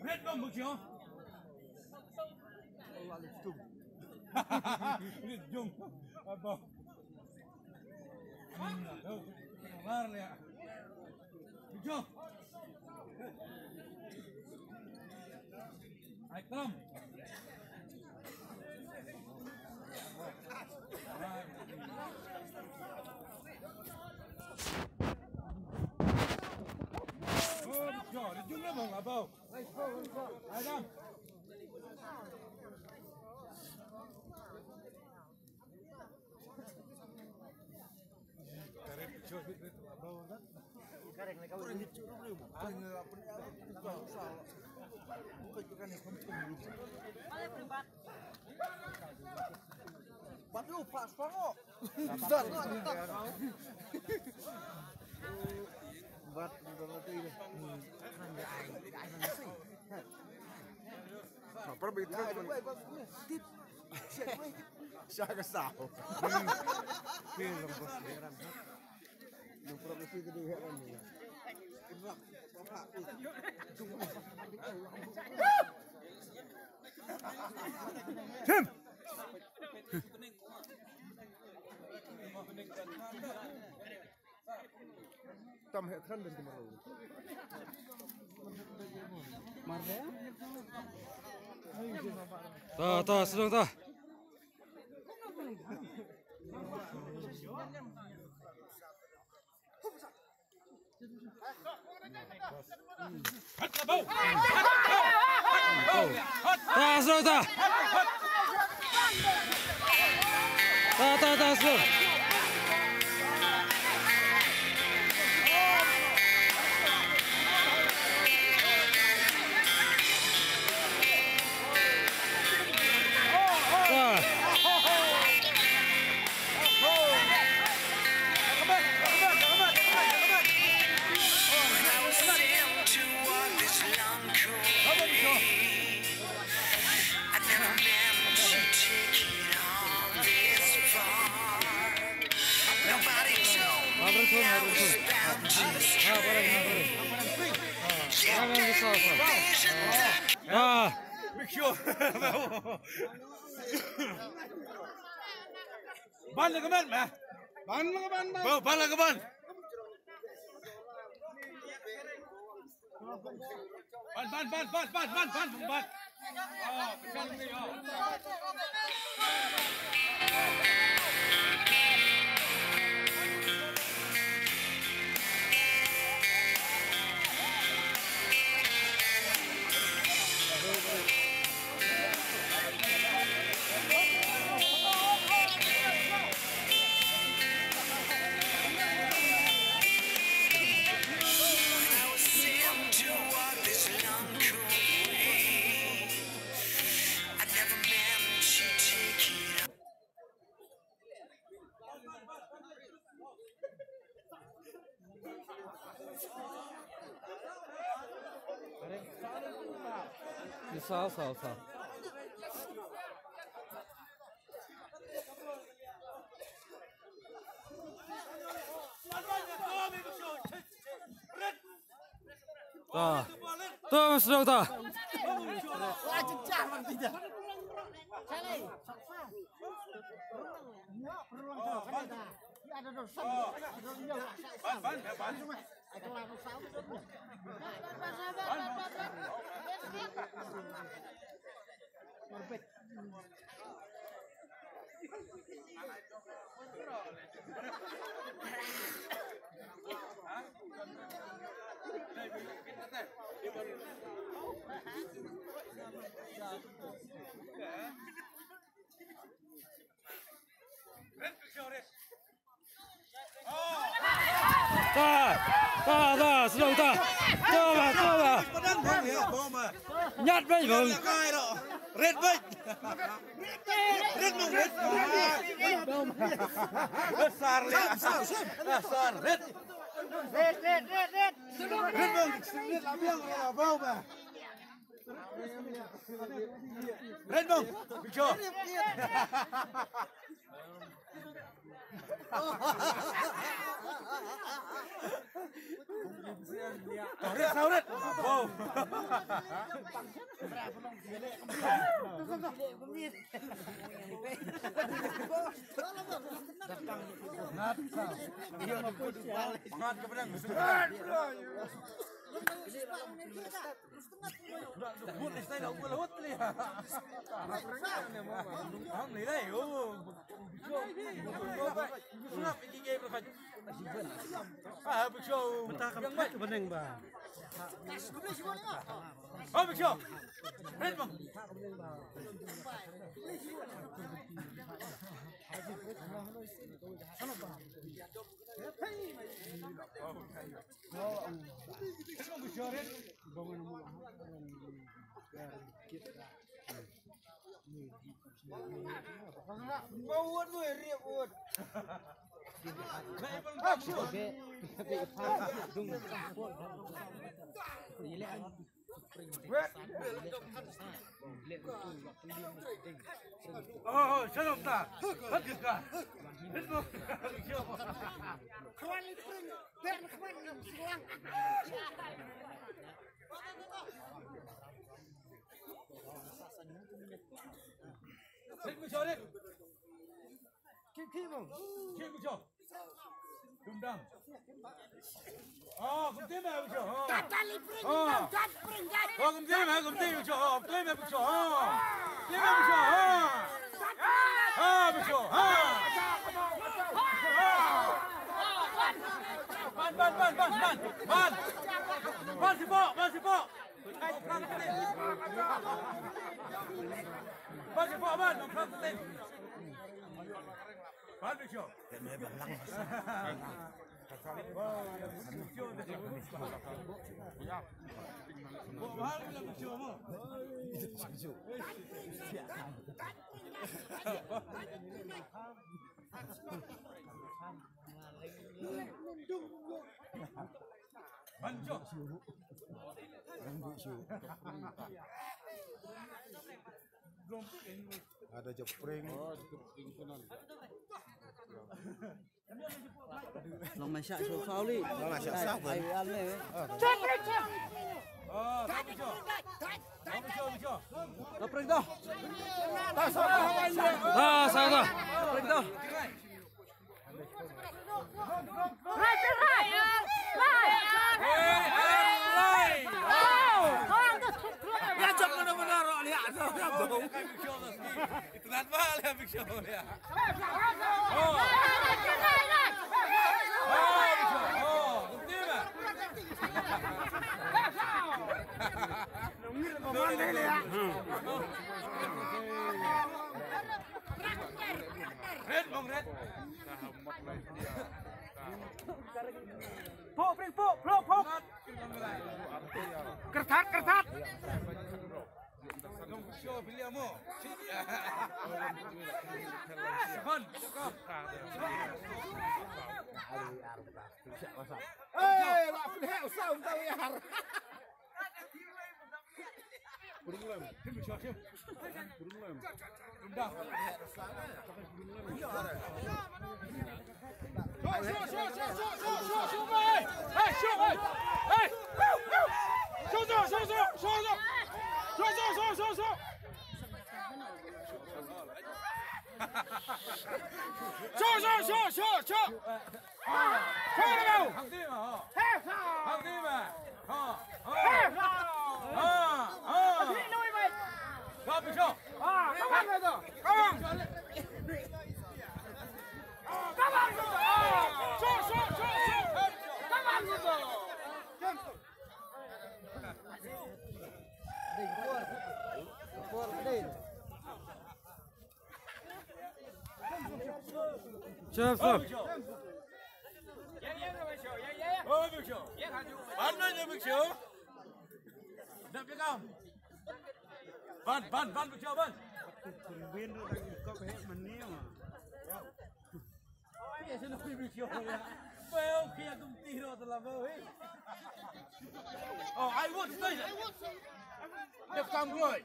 Red bông một chiều. Lihat jung, apa? Tuh, keluar ya. Hijau. Naik telam. Oh, hijau, di jung bông apa? Adam. Kareng na kawin dito rin. Ang pas pango. Bat ini. Apa begitu? Tip. Siya kasao. Bilang bos heran. Yung provinsi itu heran ya. Tim. Tam heran dari mana? Marda? Ta, sedang ta. Ta, sedang ta. Ta, sedang. Ban lah kawan, mah. Ban mga ban. Ban lah kawan. Ban. Oh, pesan ni oh. Sao. Ta, sedang ta. Ta, sedang ta. Coba. Nhát vậy vâng. Red vậy. Sar lihat. Sar red. Red bang. Red labiang bau bah. Red bang. Bicara. Sauret, sauret. Wow. Ngat ke pedang. Bút này tay đâu có lút đi. Không lấy đây. Ngap ini game rồi. Ah, Big Show. Bentar kamu ke beneng ba. Oh, Big Show. Red bang. Bawut gue riak bawut. Oh, shalom ta. Hadir ka. Ritmo. Kawan lipring, ben kawan silang. Ritmo choret. Kim bang. Kim cho. Dumdang. Oh, kumtim ba cho. Kawan lipring, kat pring kat. Oh, kumtim cho. Kumtim ba cho. Kumtim ba cho. Ah, ba cho. Ban si po. Ban si po, ban. Nong khang tin. Ban ba cho. Ada jepring. Lòng mày sợ số pháo đi. Lòng mày sợ sao vậy? Ai ăn này. Nó preng đâu? Ah, sao đâu? Preng đâu? Ya cok benar-benar lihat dong. Itu kan mahal ya Big Show ya. Oh. Oh, bukti ba? Red bang red. Po, preng po. Kertat. Dong Show pilih mo. Kon, kom. Eh, lak penhek usah tau ya. Burung lem. Tim Show sim. Burung lem. Undang. Show, hey. Hey, show, hey. Hey. Show. Hàng tim à? Hàng tim à? Gặp được chưa? Các bạn này rồi. Chef. Oh, Big Show. Ban mana Big Show? Nak pegang. Ban Big Show ban. Viên rồi đang có vẻ mình neo mà. Bây giờ nó Big Show ya. Well, kia tum tiro telah bawa. Oh, I want station. Đẹp cam rồi.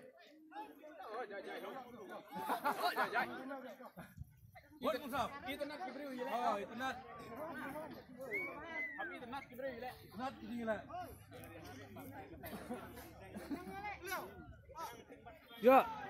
Buat musuh. Kita nak kibri je lah. Oh, itu nak. Kami nak kibri je lah. Nak kibri je lah. Ya.